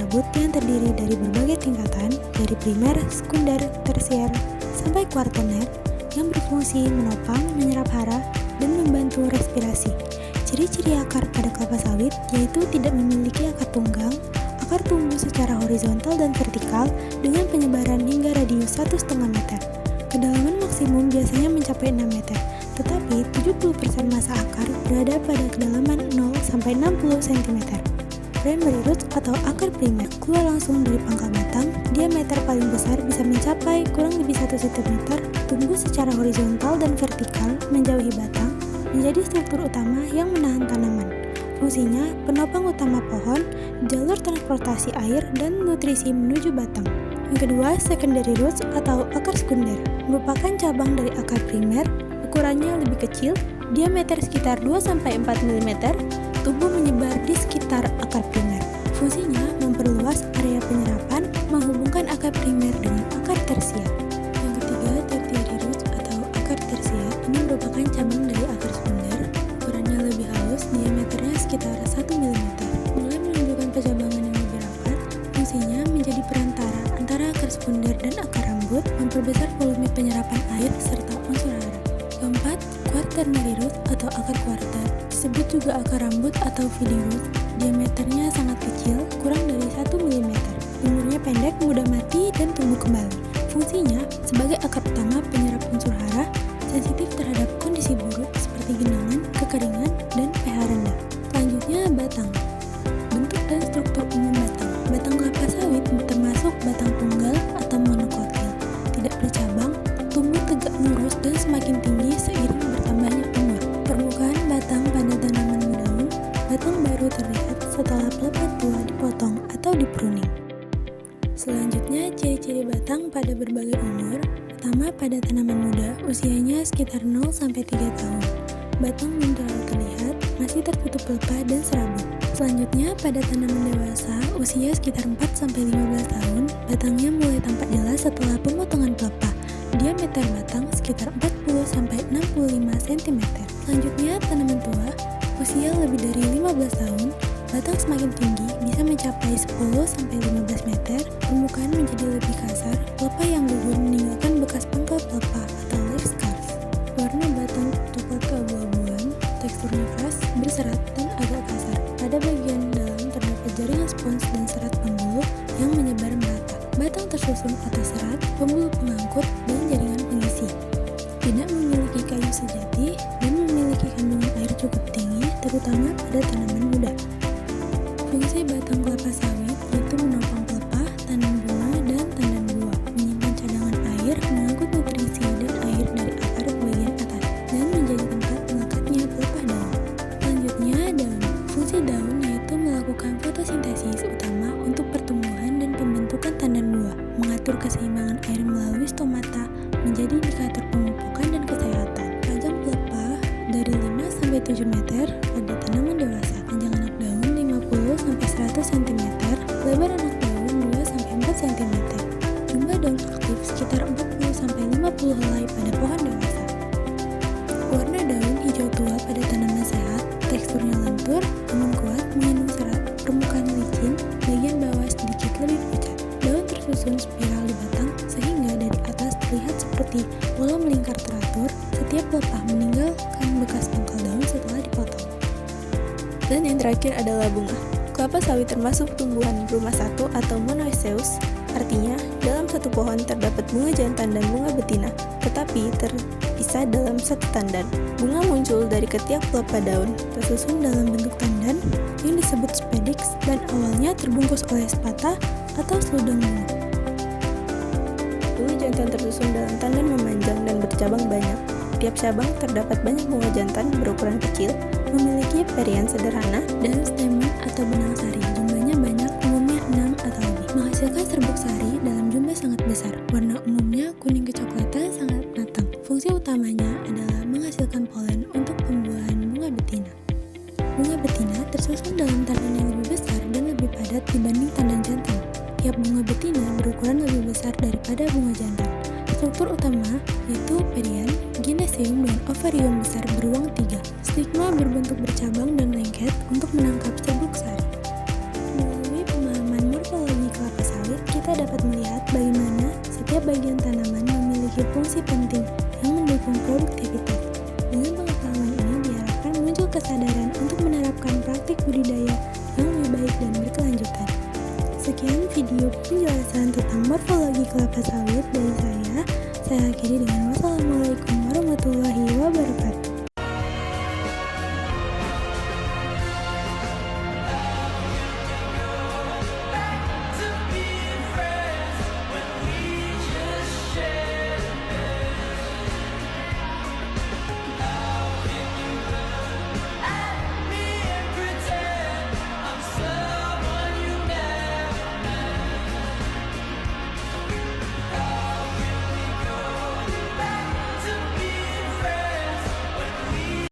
serabut yang terdiri dari berbagai tingkatan, dari primer, sekunder, tersier, sampai kuartener, yang berfungsi menopang, menyerap hara, dan membantu respirasi. Ciri-ciri akar pada kelapa sawit yaitu tidak memiliki akar tunggang, akar tumbuh secara horizontal dan vertikal dengan penyebaran hingga radius 1,5 meter. Kedalaman maksimum biasanya mencapai 6 meter, tetapi 70% masa akar berada pada kedalaman 0 sampai 60 cm. Primary roots atau akar primer keluar langsung dari pangkal batang, diameter paling besar bisa mencapai kurang lebih 1 cm, tumbuh secara horizontal dan vertikal menjauhi batang, menjadi struktur utama yang menahan tanaman. Fungsinya penopang utama pohon, jalur transportasi air dan nutrisi menuju batang. Yang kedua, secondary roots atau akar sekunder, merupakan cabang dari akar primer, ukurannya lebih kecil, diameter sekitar 2-4 mm, tumbuh menyebar di sekitar akar primer. Fungsinya memperluas area penyerapan, menghubungkan akar primer dengan akar tersier. Yang ketiga, tertiary roots atau akar tersier, ini merupakan cabang dari akar sekunder, ukurannya lebih halus, diameternya sekitar 1 mm. Mulai menunjukkan pencabangan yang lebih rapat, fungsinya menjadi perantara antara akar sekunder dan akar rambut, memperbesar volume penyerapan air serta unsur hara. Keempat, quaternary root atau akar kuarter, disebut juga akar rambut atau feeding root. Diameternya sangat kecil, kurang dari 1 mm. Umurnya pendek, mudah mati, dan tumbuh kembali. Fungsinya sebagai akar utama penyerap unsur hara, sensitif terhadap kondisi buruk seperti genangan, kekeringan, dan pH rendah. Selanjutnya, batang. Bentuk dan struktur umum batang. Batang kelapa sawit termasuk batang tunggal atau monokotil, tidak bercabang, tumbuh tegak lurus dan semakin tinggi seiring bertambahnya umur. Permukaan batang pada tanaman mendaun, batang baru terlihat setelah pelepah tua dipotong atau dipruning. Selanjutnya, ciri-ciri batang pada berbagai umur. Pertama, pada tanaman muda, usianya sekitar 0-3 tahun. Batang belum terlalu terlihat, masih tertutup pelepah dan serabut. Selanjutnya, pada tanaman dewasa, usia sekitar 4-15 tahun, batangnya mulai tampak jelas setelah pemotongan pelepah. Diameter batang sekitar 40-65 cm. Selanjutnya, tanaman tua, usia lebih dari 15 tahun, batang semakin tinggi, bisa mencapai 10-15 meter, permukaan menjadi lebih kasar, pelepah yang gugur meninggalkan bekas pangkal pelepah atau leaf scars. Warna batang coklat keabu-abuan, teksturnya keras, berserat, dan agak kasar. Pada bagian dalam terdapat jaringan spons dan serat pembuluh yang menyebar merata. Batang tersusun atas serat, pembuluh pengangkut, dan jaringan pengisi. Tidak memiliki kayu sejati dan memiliki kandungan air cukup tinggi, terutama pada tanaman muda. Fungsi batang kelapa sawit yaitu menopang pelepah, tanam bunga, dan tandan buah, menyimpan cadangan air, mengangkut nutrisi dan air dari akar ke bagian atas, dan menjadi tempat mengangkatnya pelepah daun. Selanjutnya, daun. Fungsi daun yaitu melakukan fotosintesis utama untuk pertumbuhan dan pembentukan tandan buah, mengatur keseimbangan air melalui stomata, menjadi indikator pemupukan dan kesehatan. Panjang pelepah dari 5-7 meter pada tanaman dewasa, panjang anak daun 50-100 cm, lebar anak daun 2-4 cm. Jumlah daun aktif sekitar 40-50 helai pada pohon dewasa. Warna daun hijau tua pada tanaman sehat, teksturnya lentur, namun kuat, mengandung serat, permukaan licin, bagian bawah sedikit lebih pucat. Daun tersusun spiral di batang sehingga dari atas terlihat seperti bola melingkar teratur. Setiap pelepah meninggalkan bekas pangkal daun setelah dipotong. Dan yang terakhir adalah bunga. Kelapa sawit termasuk tumbuhan berumah satu atau monoecious, artinya dalam satu pohon terdapat bunga jantan dan bunga betina, tetapi terpisah dalam satu tandan. Bunga muncul dari ketiak pelepah daun, tersusun dalam bentuk tandan yang disebut spadix dan awalnya terbungkus oleh spata atau seludang bunga. Bunga jantan tersusun dalam tandan memanjang dan bercabang banyak. Tiap cabang terdapat banyak bunga jantan berukuran kecil, memiliki perian sederhana, dan stamen atau benang sari. Jumlahnya banyak, umumnya 6 atau lebih. Menghasilkan serbuk sari dalam jumlah sangat besar. Warna umumnya kuning kecoklatan, sangat matang. Fungsi utamanya adalah menghasilkan polen untuk pembuahan bunga betina. Bunga betina tersusun dalam tandan yang lebih besar dan lebih padat dibanding tandan jantan. Tiap bunga betina berukuran lebih besar daripada bunga jantan. Struktur utama yaitu perian, ginesium, dan ovarium besar beruang 3. Stigma berbentuk bercabang dan lengket untuk menangkap serbuk sari. Melalui pemahaman morfologi bagian tanaman memiliki fungsi penting yang mendukung produktivitas. Dengan pengetahuan ini diharapkan muncul kesadaran untuk menerapkan praktik budidaya yang lebih baik dan berkelanjutan. Sekian video penjelasan tentang morfologi kelapa sawit dari saya. Saya akhiri dengan wassalamualaikum warahmatullahi wabarakatuh.